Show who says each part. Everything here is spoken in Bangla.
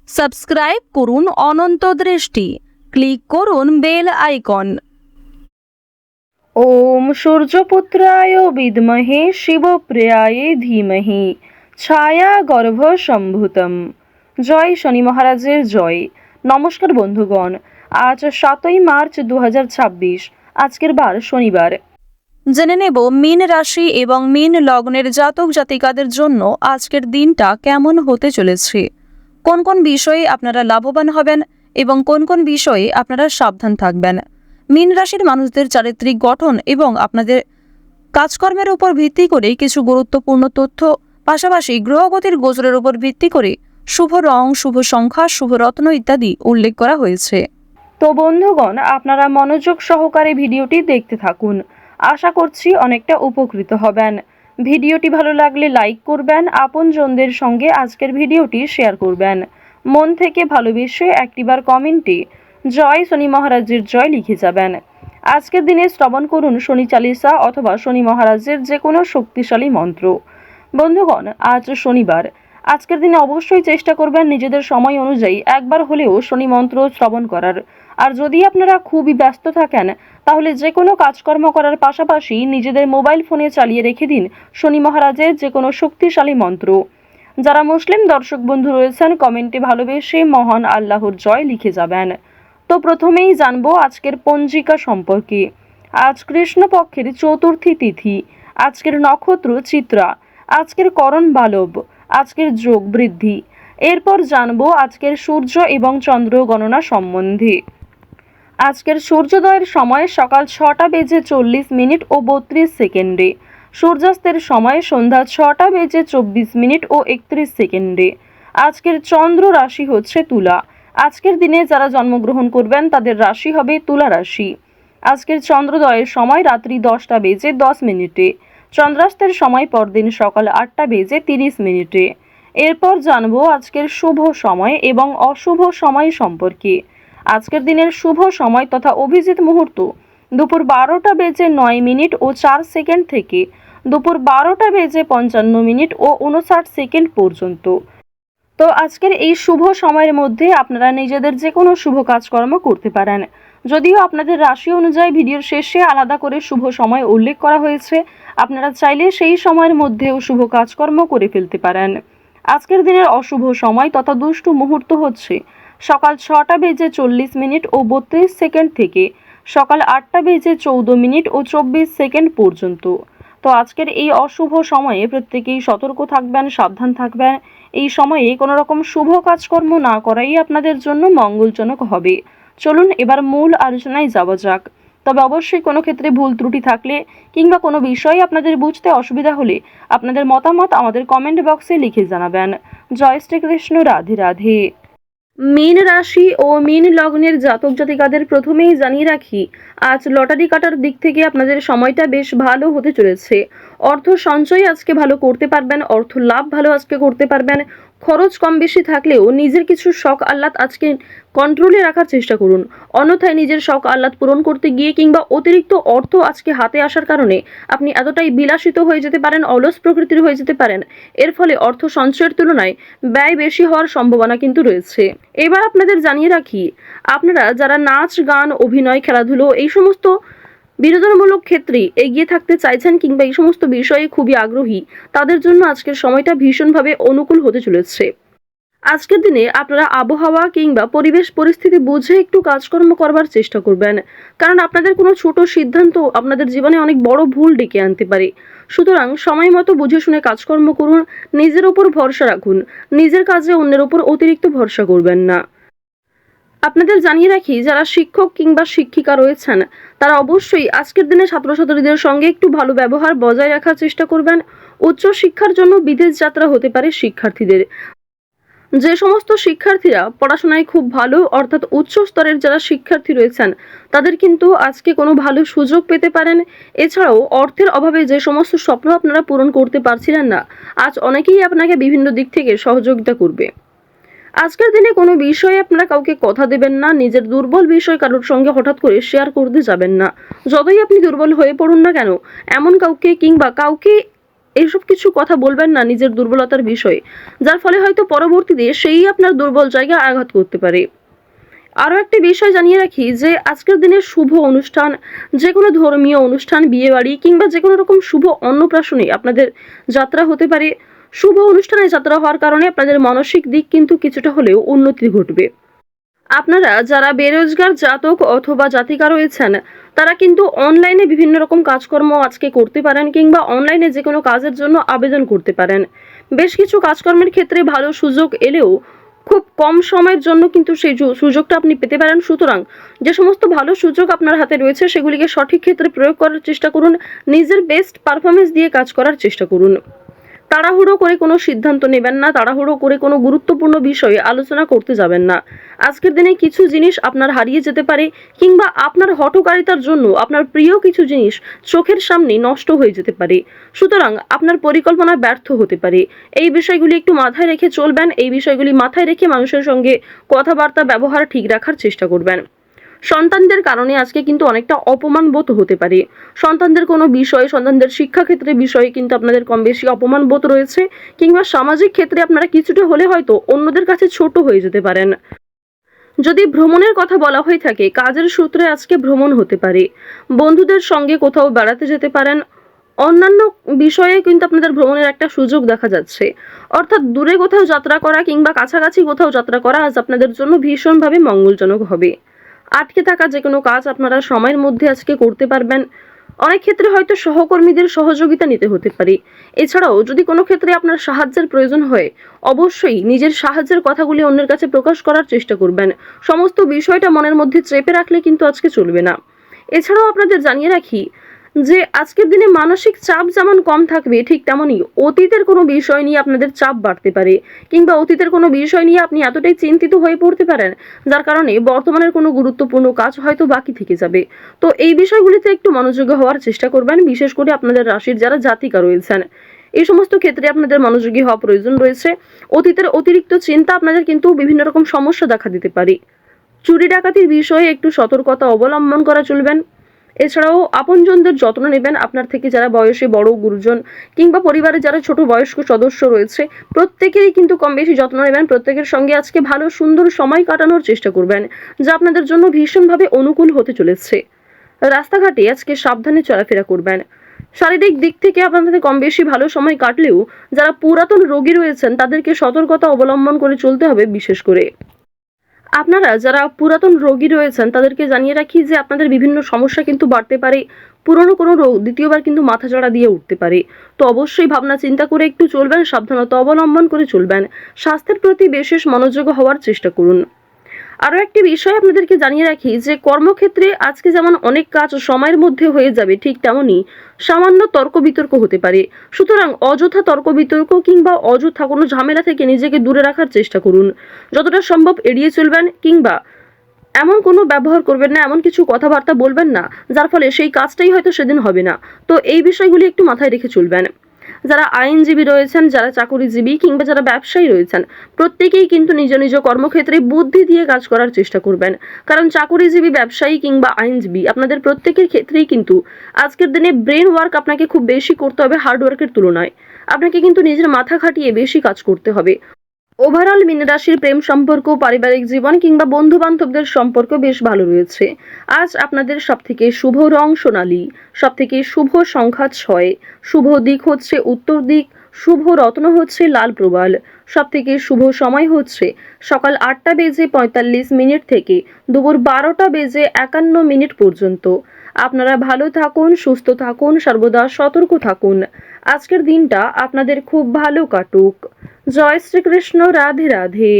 Speaker 1: সাবস্ক্রাইব করুন অনন্ত দৃষ্টি, ক্লিক করুন বেল আইকন।
Speaker 2: ওম সূর্যপুত্রায় বিদ্মহে শিবপ্রিয়ায় ধীমহি ছায়া গর্ভ সম্ভূতম। জয় শনি মহারাজের জয়। নমস্কার বন্ধুগণ, আজ 7ই মার্চ 2026, আজকের বার শনিবার।
Speaker 1: জেনে নেব মীন রাশি এবং মীন লগ্নের জাতক জাতিকাদের জন্য আজকের দিনটা কেমন হতে চলেছে, কোন কোন বিষয়ে আপনারা লাভবান হবেন এবং কোন কোন বিষয়ে আপনারা সাবধান থাকবেন। মীন রাশির মানুষদের চারিত্রিক গঠন এবং আপনাদের কাজকর্মের উপর ভিত্তি করে কিছু গুরুত্বপূর্ণ তথ্য, পাশাপাশি গ্রহগতির গোচরের উপর ভিত্তি করে শুভ রং, শুভ সংখ্যা, শুভ রত্ন ইত্যাদি উল্লেখ করা হয়েছে।
Speaker 2: তো বন্ধুগণ, আপনারা মনোযোগ সহকারে ভিডিওটি দেখতে থাকুন। আশা করছি অনেকটা উপকৃত হবেন। ভিডিওটি ভালো লাগলে লাইক করবেন, আপনজনদের সঙ্গে আজকের ভিডিওটি শেয়ার করবেন। মন থেকে ভালোবেসে একটিবার কমেন্টে জয় শনি মহারাজের জয় লিখে যাবেন। আজকের দিনে শ্রবণ করুন শনি চালিসা অথবা শনি মহারাজের যে কোনো শক্তিশালী মন্ত্র। বন্ধুগণ, আজ শনিবার। আজকের দিনে অবশ্যই চেষ্টা করবেন নিজেদের সময় অনুযায়ী একবার হলেও শনি মন্ত্র শ্রবণ করার। আর যদি আপনারা খুবই ব্যস্ত থাকেন, তাহলে যে কোনো কাজকর্ম করার পাশাপাশি নিজেদের মোবাইল ফোনে চালিয়ে রেখে দিন শনি মহারাজের যে কোনো শক্তিশালী মন্ত্র। যারা মুসলিম দর্শক বন্ধু রয়েছেন, কমেন্টে ভালোবেসে মহান আল্লাহর জয় লিখে যাবেন। তো প্রথমেই জানবো আজকের পঞ্জিকা সম্পর্কে। আজ কৃষ্ণপক্ষের চতুর্থী তিথি। আজকের নক্ষত্র চিত্রা। আজকের করণ বালব। আজকের যোগ বৃদ্ধি। এরপর জানবো আজকের সূর্য এবং চন্দ্র গণনা সম্বন্ধে। আজকের সূর্যোদয়ের সময় সকাল 6টা বেজে 40 মিনিট ও 32 সেকেন্ডে। সূর্যাস্তের সময় সন্ধ্যা 6টা বেজে 24 মিনিট ও 31 সেকেন্ডে। আজকের চন্দ্র রাশি হচ্ছে তুলা। আজকের দিনে যারা জন্মগ্রহণ করবেন তাদের রাশি হবে তুলা রাশি। আজকের চন্দ্রোদয়ের সময় রাত্রি 10টা বেজে 10 মিনিটে। চন্দ্রাস্তের সময় পরদিন সকাল 8টা বেজে 30 মিনিটে। এরপর জানবো আজকের শুভ সময় এবং অশুভ সময় সম্পর্কে। আজকের দিনের শুভ সময় তথা অভিজিৎ মুহূর্ত দুপুর 12টা বেজে 9 মিনিট ও 4 সেকেন্ড থেকে দুপুর 12টা বেজে 55 মিনিট ও 59 সেকেন্ড পর্যন্ত। তো আজকের এই শুভ সময়ের মধ্যে আপনারা নিজেদের যে কোনো শুভ কাজকর্ম করতে পারেন। যদিও আপনাদের রাশি অনুযায়ী ভিডিওর শেষে আলাদা করে শুভ সময় উল্লেখ করা হয়েছে, আপনারা চাইলে সেই সময়ের মধ্যেও শুভ কাজকর্ম করে ফেলতে পারেন। আজকের দিনের অশুভ সময় তথা দুষ্টু মুহূর্ত হচ্ছে সকাল 6টা বেজে 40 মিনিট ও 32 সেকেন্ড থেকে সকাল 8টা বেজে 14 মিনিট ও 24 সেকেন্ড পর্যন্ত। তো আজকের এই অশুভ সময়ে প্রত্যেকেই সতর্ক থাকবেন, সাবধান থাকবেন। এই সময়ে কোনো রকম শুভ কাজকর্ম না করাই আপনাদের জন্য মঙ্গলজনক হবে। চলুন এবার মূল আলোচনায় যাওয়া যাক। তবে অবশ্যই কোনো ক্ষেত্রে ভুল ত্রুটি থাকলে কিংবা কোনো বিষয়ে আপনাদের বুঝতে অসুবিধা হলে আপনাদের মতামত আমাদের কমেন্ট বক্সে লিখে জানাবেন। জয় শ্রীকৃষ্ণ, রাধে রাধে। মীন রাশি ও মীন লগ্নের জাতক জাতিকাদের প্রথমেই জানিয়ে রাখি, আজ লটারি কাটার দিক থেকে আপনাদের সময়টা বেশ ভালো হতে চলেছে। অর্থ সঞ্চয় আজকে ভালো করতে পারবেন, অর্থ লাভ ভালো আজকে করতে পারবেন। খরচ কম বেশি থাকলেও নিজের কিছু শখ আহ্লাদ আজকে কন্ট্রোলে রাখার চেষ্টা করুন। অন্যথায় নিজের শখ আহ্লাদ পূরণ করতে গিয়ে কিংবা অতিরিক্ত অর্থ আজকে হাতে আসার কারণে আপনি এতটাই বিলাসিত হয়ে যেতে পারেন, অলস প্রকৃতির হয়ে যেতে পারেন। এর ফলে অর্থ সঞ্চয়ের তুলনায় ব্যয় বেশি হওয়ার সম্ভাবনা কিন্তু রয়েছে। এবার আপনাদের জানিয়ে রাখি, আপনারা যারা নাচ, গান, অভিনয়, খেলাধুলো এই সমস্ত বিনোদনমূলক ক্ষেত্রে এগিয়ে থাকতে চাইছেন কিংবা এই সমস্ত বিষয়ে খুবই আগ্রহী, তাদের জন্য আজকের সময়টা ভীষণভাবে অনুকূল হতে চলেছে। আজকের দিনে আপনারা আবহাওয়া কিংবা পরিবেশ পরিস্থিতি বুঝে একটু কাজকর্ম করবার চেষ্টা করবেন, কারণ আপনাদের কোনো ছোট সিদ্ধান্ত আপনাদের জীবনে অনেক বড় ভুল ডেকে আনতে পারে। সুতরাং সময় মতো বুঝে শুনে কাজকর্ম করুন, নিজের উপর ভরসা রাখুন, নিজের কাজে অন্যের উপর অতিরিক্ত ভরসা করবেন না। আপনাদের জানিয়ে রাখি, যারা শিক্ষক কিংবা শিক্ষিকা রয়েছেন তারা অবশ্যই আজকের দিনে ছাত্রছাত্রীদের সঙ্গে একটু ভালো ব্যবহার বজায় রাখার চেষ্টা করবেন। উচ্চ শিক্ষার জন্য বিদেশ যাত্রা হতে পারে শিক্ষার্থীদের। যে সমস্ত শিক্ষার্থীরা পড়াশোনায় খুব ভালো, অর্থাৎ উচ্চ স্তরের যারা শিক্ষার্থী রয়েছেন, তাদের কিন্তু আজকে কোনো ভালো সুযোগ পেতে পারেন। এছাড়াও অর্থের অভাবে যে সমস্ত স্বপ্ন আপনারা পূরণ করতে পারছিলেন না, আজ অনেকেই আপনাকে বিভিন্ন দিক থেকে সহযোগিতা করবে। আজকের দিনে কোনো বিষয়ে আপনারা কাউকে কথা দেবেন না, নিজের দুর্বল বিষয় কারোর সঙ্গে হঠাৎ করে শেয়ার করতে যাবেন না। যতই আপনি দুর্বল হয়ে পড়ুন না কেন, এমন কাউকে কিংবা কাউকে এইসব কিছু কথা বলবেন না নিজের দুর্বলতার বিষয়ে, যার ফলে হয়তো পরবর্তীতে সেই আপনার দুর্বল জায়গায় আঘাত করতে পারে। আরও একটি বিষয় জানিয়ে রাখি যে আজকের দিনের শুভ অনুষ্ঠান, যে কোনো ধর্মীয় অনুষ্ঠান, বিয়ে বাড়ি কিংবা যে কোনো রকম শুভ অন্নপ্রাশনে আপনাদের যাত্রা হতে পারে। শুভ অনুষ্ঠানে যাত্রা হওয়ার কারণে আপনাদের মানসিক দিক কিন্তু কিছুটা হলেও উন্নতি ঘটবে। আপনারা যারা বেরোজগার জাতক অথবা জাতিকা রয়েছেন, তারা কিন্তু অনলাইনে বিভিন্ন রকম কাজকর্ম আজকে করতে পারেন কিংবা অনলাইনে যে কোনো কাজের জন্য আবেদন করতে পারেন। বেশ কিছু কাজকর্মের ক্ষেত্রে ভালো সুযোগ এলেও খুব কম সময়ের জন্য কিন্তু সেই সুযোগটা আপনি পেতে পারেন। সুতরাং যে সমস্ত ভালো সুযোগ আপনার হাতে রয়েছে সেগুলিকে সঠিক ক্ষেত্রে প্রয়োগ করার চেষ্টা করুন, নিজের বেস্ট পারফরমেন্স দিয়ে কাজ করার চেষ্টা করুন। তাড়াহুড়ো করে কোনো সিদ্ধান্ত নেবেন না, তাড়াহুড়ো করে কোনো গুরুত্বপূর্ণ বিষয়ে আলোচনা করতে যাবেন না। আজকের দিনে কিছু জিনিস আপনার হারিয়ে যেতে পারে কিংবা আপনার হঠকারিতার জন্য আপনার প্রিয় কিছু জিনিস চোখের সামনে নষ্ট হয়ে যেতে পারে। সুতরাং আপনার পরিকল্পনা ব্যর্থ হতে পারে। এই বিষয়গুলি একটু মাথায় রেখে চলবেন, এই বিষয়গুলি মাথায় রেখে মানুষের সঙ্গে কথাবার্তা ব্যবহার ঠিক রাখার চেষ্টা করবেন। সন্তানদের কারণে আজকে কিন্তু অনেকটা অপমান বোধ হতে পারে। সন্তানদের কোনো বিষয়, সন্তানদের শিক্ষাক্ষেত্রে বিষয়ে কিন্তু আপনাদের কম বেশি অপমান বোধ রয়েছে কিংবা সামাজিক ক্ষেত্রে আপনারা কিছুটা হলে হয়তো অন্যদের কাছে ছোট হয়ে যেতে পারেন। যদি ভ্রমণের কথা বলা হয়ে থাকে, কাজের সূত্রে আজকে ভ্রমণ হতে পারে। বন্ধুদের সঙ্গে কোথাও বেড়াতে যেতে পারেন। অন্যান্য বিষয়ে কিন্তু আপনাদের ভ্রমণের একটা সুযোগ দেখা যাচ্ছে। অর্থাৎ দূরে কোথাও যাত্রা করা কিংবা কাছাকাছি কোথাও যাত্রা করা আজ আপনাদের জন্য ভীষণভাবে মঙ্গলজনক হবে। আটকে থাকা যে কোনো কাজ আপনারা সময়ের মধ্যে আজকে করতে পারবেন। অনেক ক্ষেত্রে হয়তো সহকর্মীদের সহযোগিতা নিতে হতে পারে। এছাড়াও যদি কোনো ক্ষেত্রে আপনার সাহায্যের প্রয়োজন হয়, অবশ্যই নিজের সাহায্যের কথাগুলি অন্যের কাছে প্রকাশ করার চেষ্টা করবেন। সমস্ত বিষয়টা মনের মধ্যে চেপে রাখলে কিন্তু আজকে চলবে না। এছাড়াও আপনাদের জানিয়ে রাখি যে আজকের দিনে মানসিক চাপ যেমন কম থাকবে, ঠিক তেমনই অতীতের কোনো বিষয় নিয়ে আপনাদের চাপ বাড়তে পারে কিংবা অতীতের কোনো বিষয় নিয়ে আপনি এতটাই চিন্তিত হয়ে পড়তে পারেন যার কারণে বর্তমানের কোনো গুরুত্বপূর্ণ কাজ হয়তো বাকি থেকে যাবে। তো এই বিষয়গুলিতে একটু মনোযোগী হওয়ার চেষ্টা করবেন, বিশেষ করে আপনাদের রাশির যারা জাতিকা রয়েছেন। এই সমস্ত ক্ষেত্রে আপনাদের মনোযোগী হওয়া প্রয়োজন রয়েছে। অতীতের অতিরিক্ত চিন্তা আপনাদের কিন্তু বিভিন্ন রকম সমস্যা দেখা দিতে পারে। চুরি ডাকাতির বিষয়ে একটু সতর্কতা অবলম্বন করা চলবেন। এছাড়াও আপনজনদের যত্ন নেবেন। আপনার থেকে যারা বয়সে বড় গুরুজন কিংবা পরিবারে যারা ছোট বয়স্ক সদস্য রয়েছে, প্রত্যেকেরই কিন্তু কম বেশি যত্ন নেবেন। প্রত্যেকের সঙ্গে আজকে ভালো সুন্দর সময় কাটানোর চেষ্টা করবেন, যা আপনাদের জন্য ভীষণভাবে অনুকূল হতে চলেছে। রাস্তাঘাটে আজকে সাবধানে চলাফেরা করবেন। শারীরিক দিক থেকে আপনাদের কম বেশি ভালো সময় কাটলেও যারা পুরাতন রোগী রয়েছেন তাদেরকে সতর্কতা অবলম্বন করে চলতে হবে। বিশেষ করে আপনারা যারা পুরাতন রোগী রয়েছেন তাদেরকে জানিয়ে রাখি যে আপনাদের বিভিন্ন সমস্যা কিন্তু বাড়তে পারে। পুরনো কোনো রোগ দ্বিতীয়বার কিন্তু মাথাচাড়া দিয়ে উঠতে পারে। তো অবশ্যই ভাবনা চিন্তা করে একটু চলবেন, সাবধানতা অবলম্বন করে চলবেন। স্বাস্থ্যের প্রতি বিশেষ মনোযোগ হওয়ার চেষ্টা করুন। আরও একটি বিষয় আপনাদেরকে জানিয়ে রাখি যে কর্মক্ষেত্রে আজকে যেমন অনেক কাজ সময়ের মধ্যে হয়ে যাবে, ঠিক তেমনই সামান্য তর্ক বিতর্ক হতে পারে। সুতরাং অযথা তর্ক বিতর্ক কিংবা অযথা কোনো ঝামেলা থেকে নিজেকে দূরে রাখার চেষ্টা করুন। যতটা সম্ভব এড়িয়ে চলবেন কিংবা এমন কোনো ব্যবহার করবেন না, এমন কিছু কথাবার্তা বলবেন না যার ফলে সেই কাজটাই হয়তো সেদিন হবে না। তো এই বিষয়গুলি একটু মাথায় রেখে চলবেন। যারা আইনজীবী রয়েছেন, যারা চাকরিজীবী কিংবা যারা ব্যবসায়ী রয়েছেন, প্রত্যেকেই কিন্তু নিজ নিজ কর্মক্ষেত্রে বুদ্ধি দিয়ে কাজ করার চেষ্টা করবেন। কারণ চাকরিজীবী, ব্যবসায়ী কিংবা আইনজীবী আপনাদের প্রত্যেকের ক্ষেত্রেই কিন্তু আজকের দিনে ব্রেন ওয়ার্ক আপনাকে খুব বেশি করতে হবে হার্ড ওয়ার্কের তুলনায়। আপনাকে কিন্তু নিজের মাথা খাটিয়ে বেশি কাজ করতে হবে। ওভারঅল মীন রাশির প্রেম সম্পর্ক, পারিবারিক জীবন কিংবা বন্ধু বান্ধবদের সম্পর্ক বেশ ভালো রয়েছে। আজ আপনাদের সবথেকে শুভ রং সোনালী, সবথেকে শুভ সংখ্যা 6, শুভ দিক হচ্ছে উত্তর দিক, শুভ রত্ন হচ্ছে লাল প্রবাল, সবথেকে শুভ সময় হচ্ছে সকাল 8:45 থেকে দুপুর 12:51 পর্যন্ত। আপনারা ভালো থাকুন, সুস্থ থাকুন, সর্বদা সতর্ক থাকুন। আজকের দিনটা আপনাদের খুব ভালো কাটুক। জয় শ্রীকৃষ্ণ। রাধে রাধে।